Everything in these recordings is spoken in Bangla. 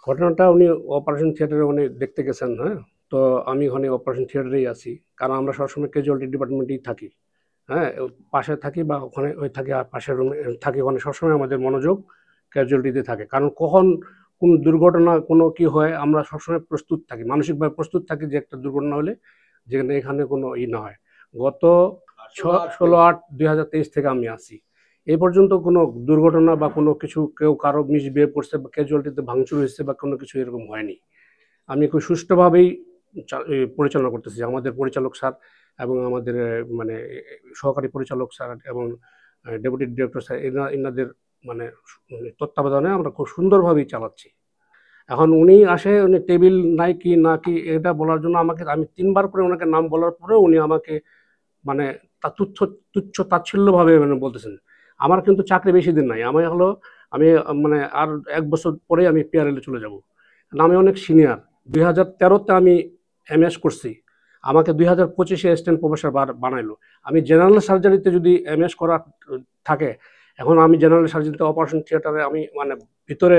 ঘটনাটা উনি অপারেশন থিয়েটারে উনি দেখতে গেছেন, হ্যাঁ? তো আমি ওখানে অপারেশন থিয়েটারেই আছি। কারণ আমরা সবসময় ক্যাজুয়ালটি ডিপার্টমেন্টেই থাকি। হ্যাঁ? পাশে থাকি বা ওখানে ওই থাকি পাশের রুমে থাকি, ওখানে সবসময় আমাদের মনোযোগ ক্যাজুয়ালটিতে থাকে। কারণ কখন কোন দুর্ঘটনা কোনো কি হয় আমরা সবসময় প্রস্তুত থাকি। মানসিকভাবে প্রস্তুত থাকি যে একটা দুর্ঘটনা হলে যেখানে এখানে কোনো না হয়। গত ১৬/৮/২০২৩ থেকে আমি আছি। এই পর্যন্ত কোনো দুর্ঘটনা বা কোনো কিছু কেউ কারো মিসবিহেভ করছে বা ক্যাজুয়ালিটিতে ভাঙচুর হয়েছে বা কোনো কিছু এরকম হয়নি। আমি খুব সুষ্ঠুভাবেই পরিচালনা করতেছি। আমাদের পরিচালক স্যার এবং আমাদের মানে সহকারী পরিচালক স্যার এবং ডেপুটি ডিরেক্টর স্যার এনাদের মানে তত্ত্বাবধানে আমরা খুব সুন্দরভাবেই চালাচ্ছি। এখন উনি আসে, উনি টেবিল নাই কি না কি এটা বলার জন্য আমি ৩ বার করে ওনাকে নাম বলার পরেও উনি আমাকে মানে তুচ্ছ তাচ্ছিল্যভাবে মানে বলতেছেন। আমার কিন্তু চাকরি বেশি দিন নাই। আমি মানে আর ১ বছর পরেই আমি পিআরএল এ চলে যাব। আমি অনেক সিনিয়র। ২০১৩ তে আমি এমএস করছি। আমাকে ২০২৫ এ অ্যাসিস্ট্যান্ট প্রফেসর বানাইলো। আমি জেনারেল সার্জারিতে যদি এমএস করা থাকে, এখন আমি জেনারেল সার্জারিতে অপারেশন থিয়েটারে আমি মানে ভিতরে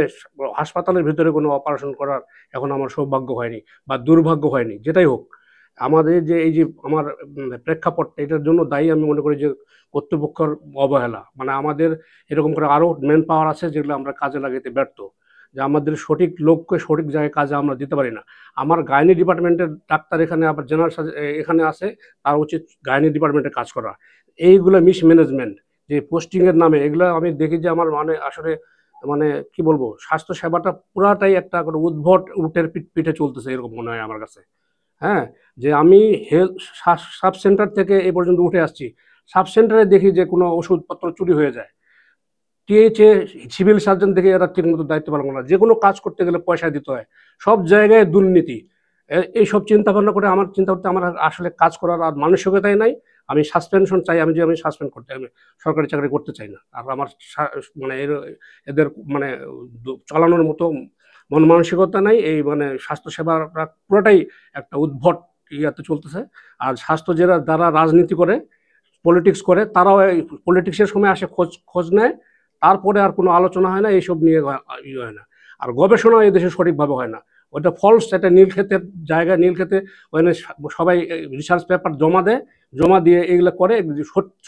হাসপাতালের ভিতরে কোনো অপারেশন করার এখন আমার সৌভাগ্য হয়নি বা দুর্ভাগ্য হয়নি, যেটাই হোক। আমাদের যে এই যে আমার প্রেক্ষাপট, এটার জন্য দায়ী আমি মনে করি যে কর্তৃপক্ষের অবহেলা। মানে আমাদের এরকম করে আরও ম্যান পাওয়ার আছে যেগুলো আমরা কাজে লাগাতে ব্যর্থ। যে আমাদের সঠিক লোককে সঠিক জায়গায় কাজে আমরা দিতে পারি না। আমার গাইনি ডিপার্টমেন্টের ডাক্তার এখানে আবার জেনারেল এখানে আছে, তার উচিত গাইনি ডিপার্টমেন্টে কাজ করা। এইগুলো মিসম্যানেজমেন্ট যে পোস্টিংয়ের নামে এগুলো আমি দেখি যে আমার মানে আসলে মানে কি বলবো, স্বাস্থ্য সেবাটা পুরাটাই একটা করে উদ্ভট উটের পিঠে চলতেছে এরকম মনে হয় আমার কাছে। হ্যাঁ? যে আমি হেলথ সাব সেন্টার থেকে এ পর্যন্ত উঠে আসছি। সাব সেন্টারে দেখি যে কোনো ওষুধপত্র চুরি হয়ে যায়। টিএইচএ সিভিল সার্জন দেখে এরা ঠিকমতো দায়িত্ব পালন করে না। যেকোনো কাজ করতে গেলে পয়সা দিতে হয়। সব জায়গায় দুর্নীতি। এইসব চিন্তা ভাবনা করে আমার চিন্তা করতে আমার আসলে কাজ করার আর মানসিকতাই নাই। আমি সাসপেনশন চাই, আমি সাসপেন্ড করতে আমি সরকারি চাকরি করতে চাই না। আর আমার মানে এদের মানে চালানোর মতো মন মানসিকতা নাই। এই মানে স্বাস্থ্যসেবাটা পুরোটাই একটা উদ্ভট ইয়াতে চলতেছে। আর স্বাস্থ্য যারা রাজনীতি করে, পলিটিক্স করে, তারাও এই পলিটিক্সের সময় আসে খোঁজ নেয়। তারপরে আর কোনো আলোচনা হয় না, এইসব নিয়ে হয় না। আর গবেষণা এদেশে সঠিকভাবে হয় না। ওটা ফলস, একটা নীলক্ষেতের জায়গায় নীলক্ষেতে ওখানে সবাই রিসার্চ পেপার জমা দেয়, জমা দিয়ে এগুলো করে,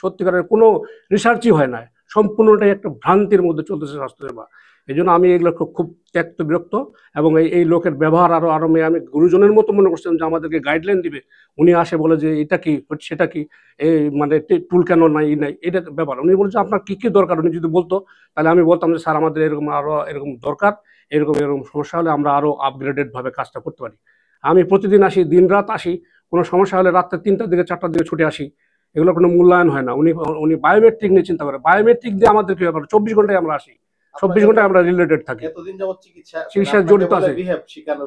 সত্যিকারের কোনো রিসার্চই হয় না। সম্পূর্ণটাই একটা ভ্রান্তির মধ্যে চলতেছে স্বাস্থ্যসেবা। এই জন্য আমি এগুলো খুব ত্যক্ত বিরক্ত। এবং এই লোকের ব্যবহার আরো আমি গুরুজনের মতো মনে করছিলাম যে আমাদেরকে গাইডলাইন দিবে। উনি আসে বলে যে এটা কি সেটা কি, এই মানে টুল কেন নাই নাই, এটা ব্যাপার। উনি বলছে আপনার কি কি দরকার, উনি যদি বলতো তাহলে আমি বলতাম যে স্যার আমাদের এরকম আরো এরকম দরকার, এরকম এরকম সমস্যা হলে আমরা আরো আপগ্রেডেড ভাবে কাজটা করতে পারি। আমি প্রতিদিন আসি, দিন রাত আসি, কোনো সমস্যা হলে রাত্রে ৩টার দিকে ৪টার দিকে ছুটে আসি। এগুলো কোনো মূল্যায়ন হয় না। উনি উনি বায়োমেট্রিক নিয়ে চিন্তা করে, বায়োমেট্রিক দিয়ে আমাদের কি ব্যাপার, ২৪ ঘন্টায় আমরা আসি, ২৪ ঘন্টায় আমরা রিলেটেড থাকি, এতদিন যাবত চিকিৎসায় জড়িত আছে।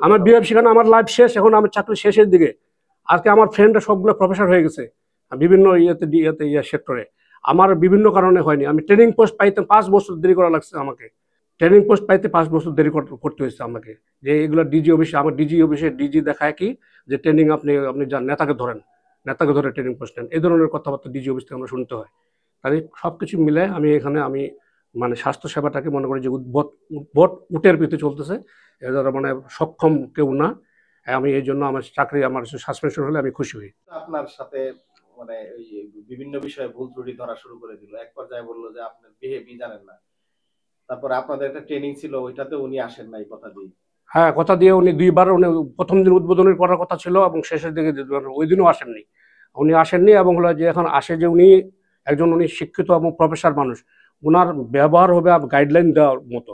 আমার বিহেভ শেখানো, আমার লাইফ শেষ, এখন আমার চাকরি শেষের দিকে। আজকে আমার ফ্রেন্ডরা সবগুলো প্রফেসর হয়ে গেছে বিভিন্ন সেক্টরে। আমার বিভিন্ন কারণে হয়নি। আমি ট্রেনিং পোস্ট পাইতে ৫ বছর দেরি করা লাগছে আমাকে। ট্রেনিং পোস্ট পাইতে ৫ বছর দেরি করতে হয়েছে আমাকে। যে এগুলো ডিজি অফিসে, আমার ডিজি অফিসে ডিজি দেখায় কি যে ট্রেনিং আপনি যান, নেতাকে ধরেন, নেতাকে ধরে ট্রেনিং পোস্ট নেন, এই ধরনের কথাবার্তা ডিজি অফিস থেকে আমরা শুনতে হয়। তাই সবকিছু মিলে আমি মানে স্বাস্থ্য সেবাটাকে মনে করি যে উদ্ভট উটের পিঠে চলতেছে। এরা মানে সক্ষম কেউ না। আমি এই জন্য আমার চাকরি আমার সাসপেনশন হলে আমি খুশি হই। আপনার সাথে মানে ওই বিভিন্ন বিষয়ে ভুল ত্রুটি ধরা শুরু করে দিল। এক পর্যায়ে বলল যে আপনার বিহেভই জানেন না। তারপরে আপনাদের একটা ট্রেনিং ছিল, ওইটাতে উনি আসেন নাই কথা দিয়ে। হ্যাঁ, কথা দিয়ে উনি ২ বার উনি ১ম দিন উদ্বোধনের করার কথা ছিল এবং শেষের দিকে ওই দিনও আসেননি। উনি আসেননি এবং হলো যে এখন আসে যে উনি শিক্ষিত এবং প্রফেসর মানুষ। উনার ব্যবহার হবে গাইডলাইন দেওয়ার মতো।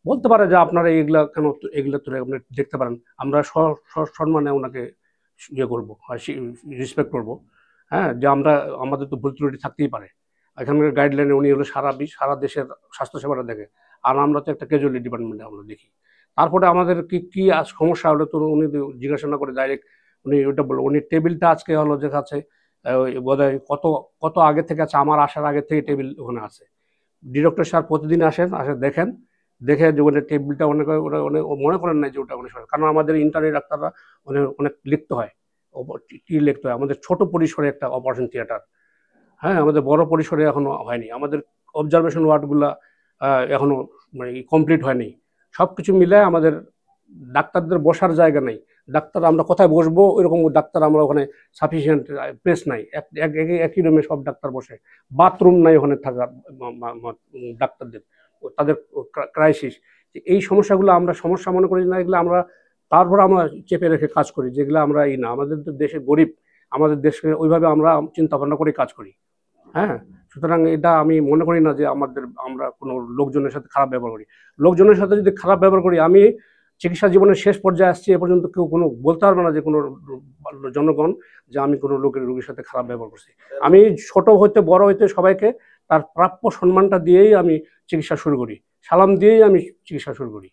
বলতে পারে যে আপনারা এগুলা কেন, এগুলা তো আপনি দেখতে পারেন। আমরা সসম্মানে উনাকে করব, রেসপেক্ট করব। হ্যাঁ? যে আমাদের তো ভুল ত্রুটি থাকতেই পারে। এখানকার গাইডলাইনে উনি হলো সারা দেশের স্বাস্থ্যসেবাটা দেখে। আর আমরা তো একটা ক্যাজুয়ালিটি ডিপার্টমেন্টে আমরা দেখি। তারপরে আমাদের কি সমস্যা হলো তো উনি জিজ্ঞাসা না করে ডাইরেক্ট উনি ওইটা বলল। উনি টেবিলটা আজকে হলো দেখাচ্ছে ওই বোধহয় কত আগে থেকে আছে, আমার আসার আগে থেকে টেবিল ওখানে আছে। ডিরেক্টর স্যার প্রতিদিন আসে দেখেন, দেখে যে ওখানে টেবিলটা ওরা অনেক মনে করেন না যে ওটা অনেক সময়, কারণ আমাদের ইন্টার্নি ডাক্তাররা অনেক লিখতে হয়, কি লিখতে হয়। আমাদের ছোট পরিসরে একটা অপারেশন থিয়েটার। হ্যাঁ, আমাদের বড় পরিসরে এখনো হয়নি। আমাদের অবজারভেশন ওয়ার্ডগুলা এখনো মানে কমপ্লিট হয়নি। সবকিছু মিলে আমাদের ডাক্তারদের বসার জায়গা নেই, ডাক্তার আমরা কোথায় বসবো এরকম ডাক্তার আমরা ওখানে সাফিসিয়েন্ট প্লেস নাই, একই রুমে সব ডাক্তার বসে, বাথরুম নাই ওখানে থাকার ডাক্তারদের, তাদের ক্রাইসিস। এই সমস্যাগুলো আমরা সমস্যা মনে করি না, এগুলো আমরা তারপর আমরা চেপে রেখে কাজ করি, যেগুলো আমরা না, আমাদের তো দেশে গরিব, আমাদের দেশকে ওইভাবে আমরা চিন্তা ভাবনা করে কাজ করি। হ্যাঁ, সুতরাং এটা আমি মনে করি না যে আমরা কোনো লোকজনের সাথে খারাপ ব্যবহার করি। লোকজনের সাথে যদি খারাপ ব্যবহার করি, আমি চিকিৎসা জীবনের শেষ পর্যায়ে আসছি, এ পর্যন্ত কেউ কোনো বলতে পারবে না যে কোনো জনগণ যে আমি কোনো রোগীর সাথে খারাপ ব্যবহার করছি। আমি ছোট হইতে বড় হইতে সবাইকে তার প্রাপ্য সম্মানটা দিয়েই আমি চিকিৎসা শুরু করি, সালাম দিয়েই আমি চিকিৎসা শুরু করি।